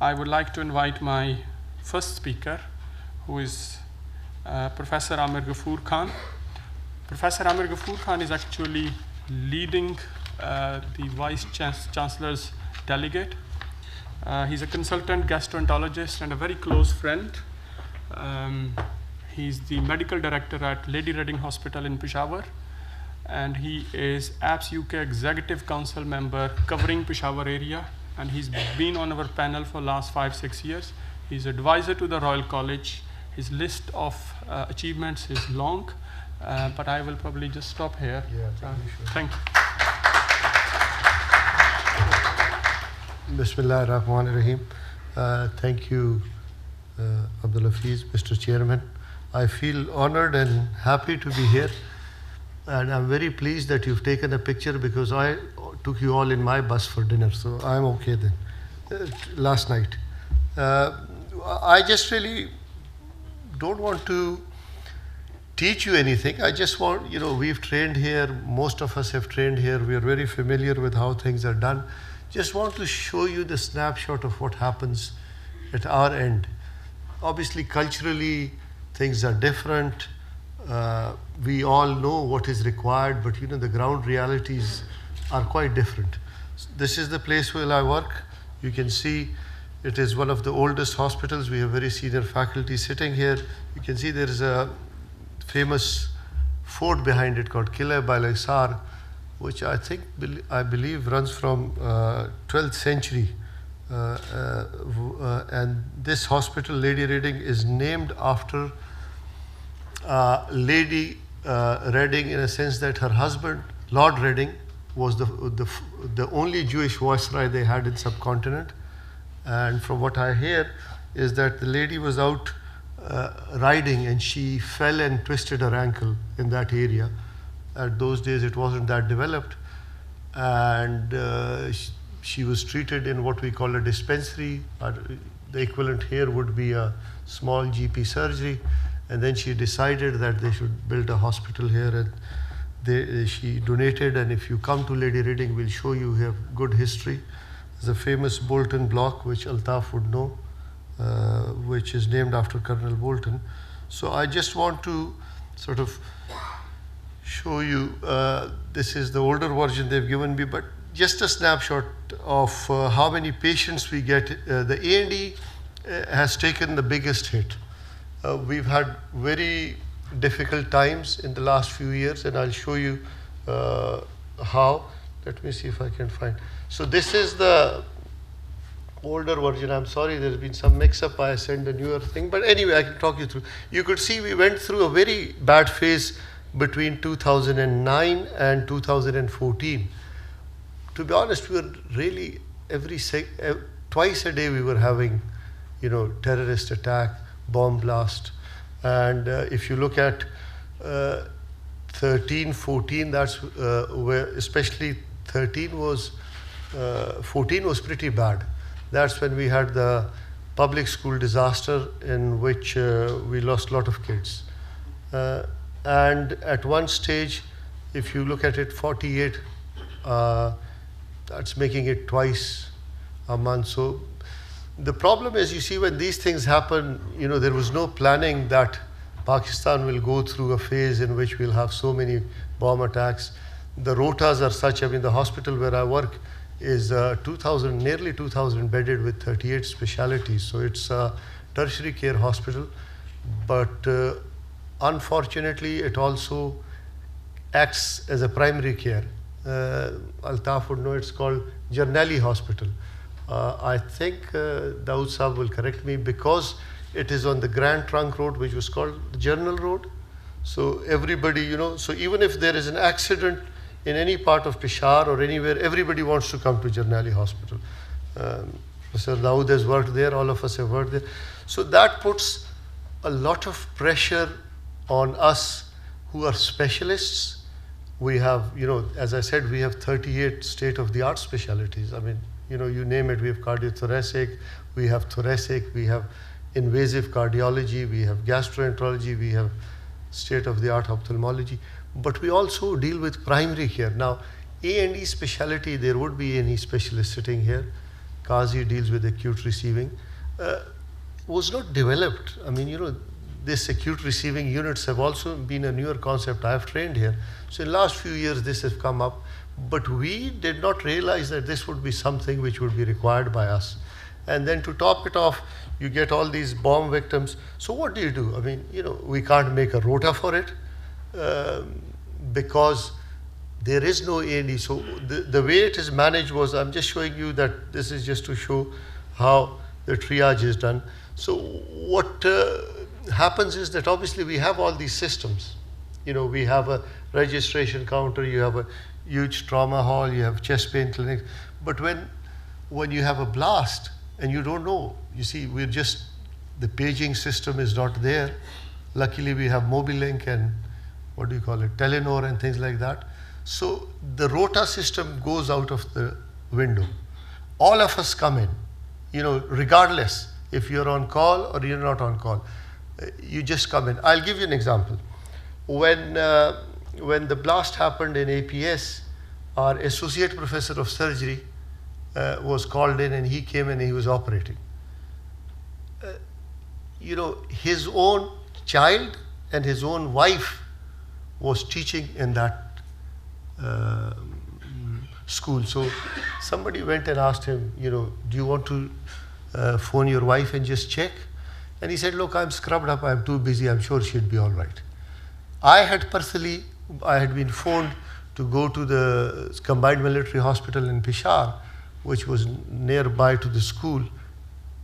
I would like to invite my first speaker, who is Professor Amir Ghafoor Khan. Professor Amir Ghafoor Khan is actually leading the Vice Chancellor's delegate. He's a consultant gastroenterologist and a very close friend. He's the medical director at Lady Reading Hospital in Peshawar, and he is APS UK Executive Council member covering Peshawar area, and he's been on our panel for last 5-6 years. He's advisor to the Royal College. His list of achievements is long, but I will probably just stop here. Thank you. Bismillah ar-Rahman ar-Rahim. Thank you, Abdul Hafiz, Mr. Chairman. I feel honored and happy to be here. And I'm very pleased that you've taken a picture because I took you all in my bus for dinner. So I'm okay then. Last night. I just really don't want to teach you anything. I just want, we've trained here. Most of us have trained here. We are very familiar with how things are done. Just want to show you the snapshot of what happens at our end. Obviously, culturally, things are different. We all know what is required, but the ground realities are quite different. This is the place where I work. You can see it is one of the oldest hospitals. We have very senior faculty sitting here. You can see there is a famous fort behind it called Qila Balaisar, which I believe runs from 12th century. And this hospital, Lady Reading, is named after Lady Reading, in a sense that her husband, Lord Reading, was the only Jewish viceroy they had in subcontinent. And from what I hear is that the lady was out riding and she fell and twisted her ankle in that area. At those days it wasn't that developed, and she was treated in what we call a dispensary. The equivalent here would be a small GP surgery. And then she decided that they should build a hospital here, and she donated. And if you come to Lady Reading, we'll show you here good history. There's a famous Bolton block, which Altaf would know, which is named after Colonel Bolton. So I just want to sort of show you, this is the older version they've given me, but just a snapshot of how many patients we get. The A&E has taken the biggest hit. We've had very difficult times in the last few years, and I'll show you how. Let me see if I can find. So this is the older version. I'm sorry, there's been some mix-up. I sent a newer thing. But anyway, I can talk you through. You could see we went through a very bad phase between 2009 and 2014. To be honest, we were really twice a day we were having, terrorist attack, bomb blast. And if you look at 13, 14, that's where, especially 14 was pretty bad. That's when we had the public school disaster in which we lost a lot of kids. And at one stage, if you look at it, 48, that's making it twice a month. So the problem is, you see, when these things happen, there was no planning that Pakistan will go through a phase in which we'll have so many bomb attacks. The rotas are such. The hospital where I work is nearly 2,000 bedded with 38 specialties. So it's a tertiary care hospital. But unfortunately, it also acts as a primary care. Altaf would know, it's called Jarnali Hospital. I think Dawood Saab will correct me, because it is on the Grand Trunk Road, which was called the Journal Road. So everybody, so even if there is an accident in any part of Peshawar or anywhere, everybody wants to come to Jarnali Hospital. Mr. Dawood has worked there, all of us have worked there. So that puts a lot of pressure on us who are specialists. We have, as I said, we have 38 state-of-the-art specialties. You name it. We have cardiothoracic, we have thoracic, we have invasive cardiology, we have gastroenterology, we have state-of-the-art ophthalmology. But we also deal with primary care. Now, A&E specialty, there would be A&E specialist sitting here. Qazi deals with acute receiving, was not developed. I mean, this acute receiving units have also been a newer concept. I have trained here. So in the last few years, this has come up. But we did not realize that this would be something which would be required by us. And then to top it off, you get all these bomb victims. So what do you do? I mean, we can't make a rota for it because there is no A&E. So the way it is managed was, I'm just showing you that this is just to show how the triage is done. So what happens is that obviously we have all these systems. We have a registration counter, you have a huge trauma hall, you have chest pain clinic. But when you have a blast and you don't know, you see, the paging system is not there. Luckily, we have Mobilink and Telenor and things like that. So the rota system goes out of the window. All of us come in, regardless if you're on call or you're not on call. You just come in. I'll give you an example. When the blast happened in APS, our associate professor of surgery was called in, and he came and he was operating. His own child and his own wife was teaching in that school. So somebody went and asked him, do you want to phone your wife and just check? And he said, look, I'm scrubbed up, I'm too busy, I'm sure she'd be all right. I had been phoned to go to the Combined Military Hospital in Peshawar, which was nearby to the school.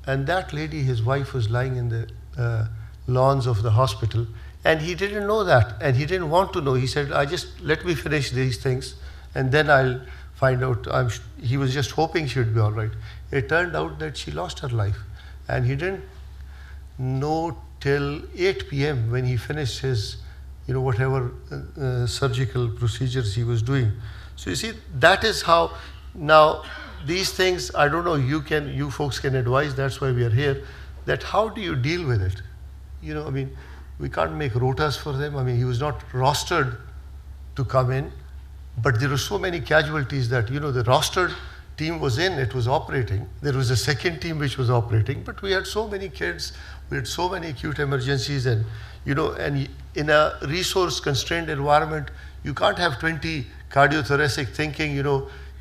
And that lady, his wife, was lying in the lawns of the hospital. And he didn't know that, and he didn't want to know. He said, let me finish these things, and then I'll find out. He was just hoping she'd be all right. It turned out that she lost her life. And he didn't know till 8 p.m. when he finished his, whatever surgical procedures he was doing. So you see, that is how, now these things, I don't know, you folks can advise, that's why we are here, that how do you deal with it? We can't make rotas for them. He was not rostered to come in, but there were so many casualties that, the rostered team was in, it was operating. There was a second team which was operating, but we had so many kids, we had so many acute emergencies, and, and in a resource constrained environment, you can't have 20 cardiothoracic thinking,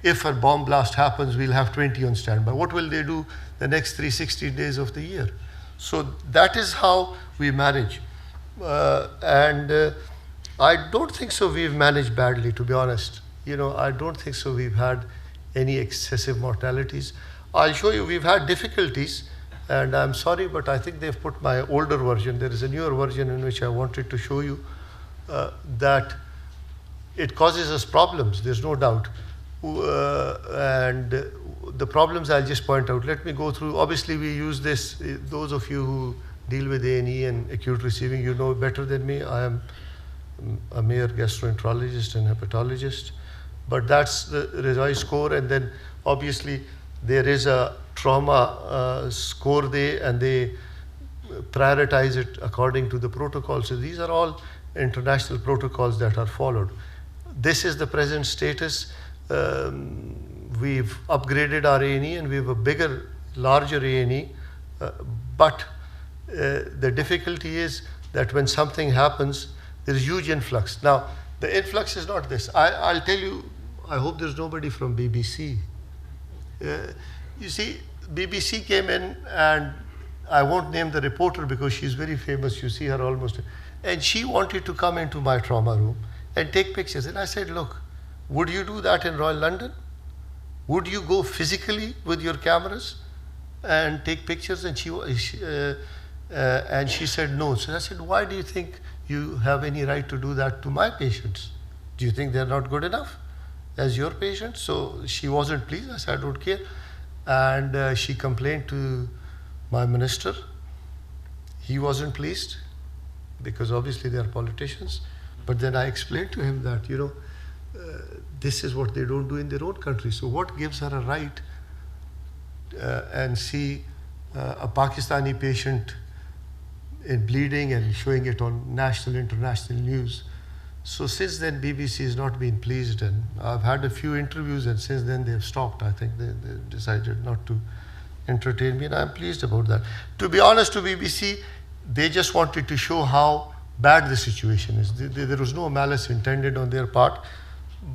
if a bomb blast happens, we'll have 20 on standby. What will they do the next 360 days of the year? So that is how we manage. And I don't think so we've managed badly, to be honest. I don't think so we've had any excessive mortalities. I'll show you, we've had difficulties, and I'm sorry, but I think they've put my older version. There is a newer version in which I wanted to show you that it causes us problems, there's no doubt. And the problems I'll just point out. Let me go through. Obviously, we use this. Those of you who deal with A&E and acute receiving, you know better than me. I am a mere gastroenterologist and hepatologist. But that's the RESOI score. And then, obviously, there is a trauma score and they prioritize it according to the protocol. So these are all international protocols that are followed. This is the present status. We've upgraded our A&E and we have a larger A&E, but the difficulty is that when something happens, there is huge influx. Now, the influx is not this. I'll tell you, I hope there's nobody from BBC. You see, BBC came in, and I won't name the reporter because she's very famous. You see her almost. And she wanted to come into my trauma room and take pictures. And I said, look, would you do that in Royal London? Would you go physically with your cameras and take pictures? And she said no. So I said, why do you think you have any right to do that to my patients? Do you think they're not good enough as your patients? So she wasn't pleased. I said, I don't care. And she complained to my minister. He wasn't pleased because obviously they are politicians. But then I explained to him that, this is what they don't do in their own country. So what gives her a right and see a Pakistani patient in bleeding and showing it on national, international news? So since then, BBC has not been pleased, and I've had a few interviews, and since then they've stopped. I think they decided not to entertain me, and I'm pleased about that. To be honest, to BBC, they just wanted to show how bad the situation is. There was no malice intended on their part,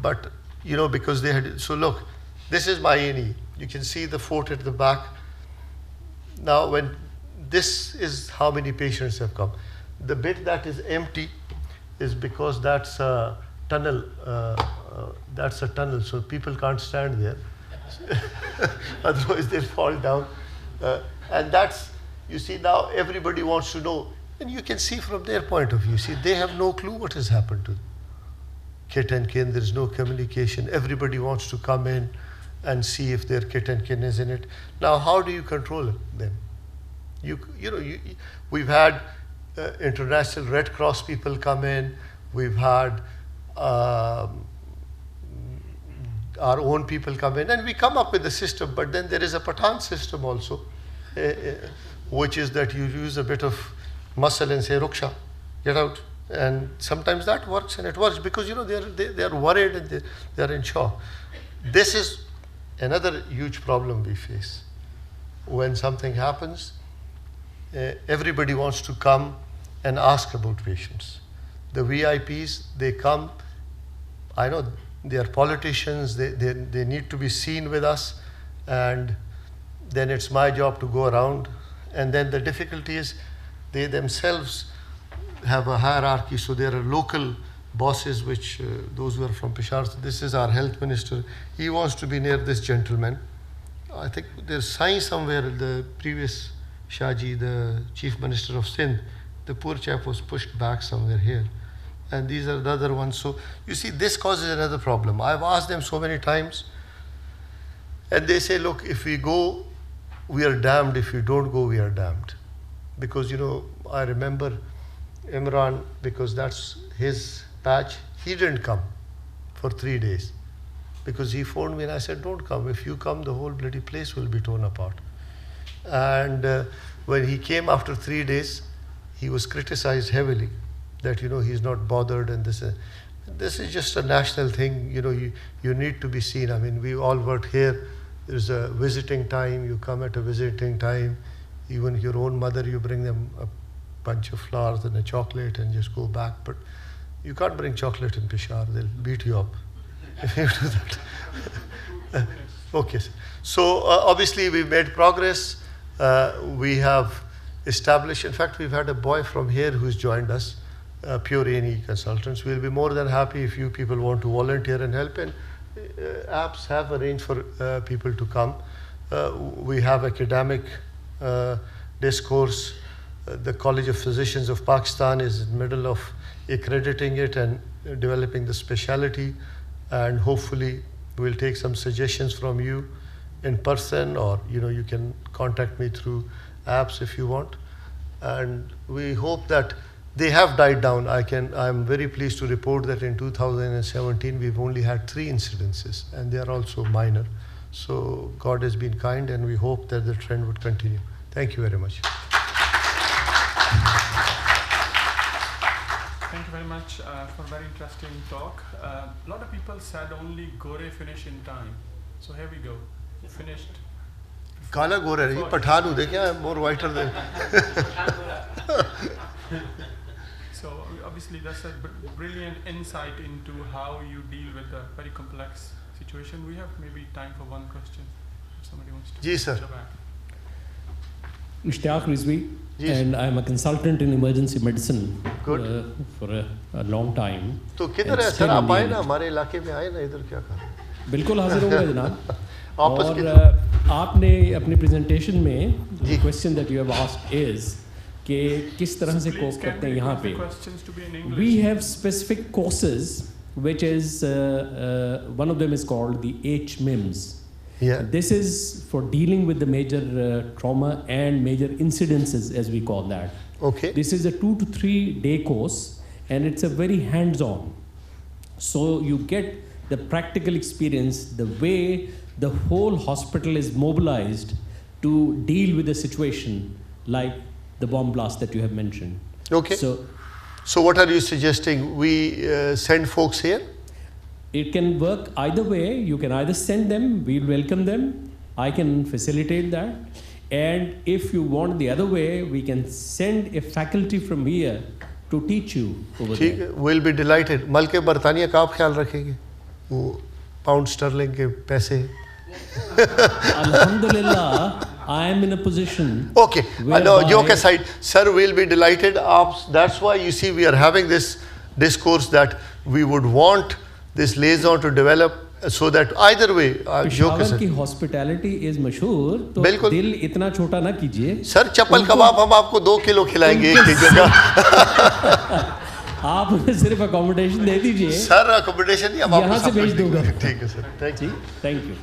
but because they had. So look, this is my A&E. You can see the fort at the back. Now, when this is how many patients have come. The bit that is empty is because that's a tunnel. That's a tunnel, so people can't stand there. Otherwise, they'll fall down. And that's, you see, now everybody wants to know. And you can see from their point of view, see, they have no clue what has happened to them. Kit and kin, there's no communication. Everybody wants to come in and see if their kit and kin is in it. Now, how do you control them? We've had International Red Cross people come in. We've had our own people come in, and we come up with a system. But then there is a Pathan system also, which is that you use a bit of muscle and say, "Ruksha, get out." And sometimes that works, and it works because they are worried and they are in shock. This is another huge problem we face. When something happens, everybody wants to come and ask about patients. The VIPs, they come. I know they are politicians. They need to be seen with us, and then it's my job to go around. And then the difficulty is they themselves have a hierarchy. So there are local bosses, which those who are from Peshawar. So this is our health minister. He wants to be near this gentleman. I think there's a sign somewhere. The previous Shahji, the chief minister of Sindh, the poor chap was pushed back somewhere here. And these are the other ones. So you see, this causes another problem. I've asked them so many times, and they say, look, if we go, we are damned. If we don't go, we are damned. Because, I remember Imran, because that's his patch, he didn't come for 3 days. Because he phoned me and I said, don't come. If you come, the whole bloody place will be torn apart. And when he came after 3 days, he was criticized heavily that, he's not bothered, and this is just a national thing. You need to be seen. I mean, we all work here. There's a visiting time. You come at a visiting time. Even your own mother, you bring them a bunch of flowers and a chocolate and just go back. But you can't bring chocolate in Peshawar. They'll beat you up if you do that. Okay. So obviously we've made progress. We have established, in fact, we've had a boy from here who's joined us, pure A&E consultants. We'll be more than happy if you people want to volunteer and help. And apps have arranged for people to come. We have academic discourse. The College of Physicians of Pakistan is in the middle of accrediting it and developing the specialty. And hopefully we'll take some suggestions from you in person, or you can contact me through apps if you want. And we hope that they have died down. I'm very pleased to report that in 2017 we've only had 3 incidences, and they are also minor. So God has been kind, and we hope that the trend would continue. Thank you very much. Thank you very much for a very interesting talk. A lot of people said only Gore finish in time. So here we go. Finished. Kala Gore, Pathan dekhe, I'm more whiter than. So obviously that's a brilliant insight into how you deal with a very complex situation. We have maybe time for one question. If somebody wants to. Ji, sir. Ishtiyaq Rizvi, and I'm a consultant in emergency medicine for a long time. तो किधर है sir? आप आए ना हमारे इलाके में, आए ना इधर, क्या कर? बिल्कुल हाजिर होंगे जनाब. और आपने अपने प्रेजेंटेशन में the question that you have asked is कि किस तरह से कोप करते हैं यहाँ पे. We have specific courses which is one of them is called the HMIMS. Yeah. This is for dealing with the major trauma and major incidences, as we call that. Okay. This is a 2 to 3 day course, and it's a very hands-on. So you get the practical experience, the way the whole hospital is mobilized to deal with a situation like the bomb blast that you have mentioned. Okay. So So what are you suggesting? We send folks here? It can work either way. You can either send them, we'll welcome them. I can facilitate that. And if you want the other way, we can send a faculty from here to teach you over ठीक है, we'll be delighted. मलके बरतानिया का आप ख्याल रखेंगे? वो pound sterling के पैसे. Alhamdulillah, I am in a position. Okay, no, joke aside, sir, we'll be delighted. That's why you see we are having this discourse that we would want this liaison to develop so that either way. Peshawar की hospitality is मशहूर, तो बिल्कुल. दिल इतना छोटा ना कीजिए. Sir चप्पल कबाब हम आपको 2 किलो खिलाएंगे एक जगह. आप हमें सिर्फ अकोमोडेशन दे दीजिए. सर अकोमोडेशन ही हम आपको यहाँ से भेज दूंगा. ठीक है सर, थैंक यू.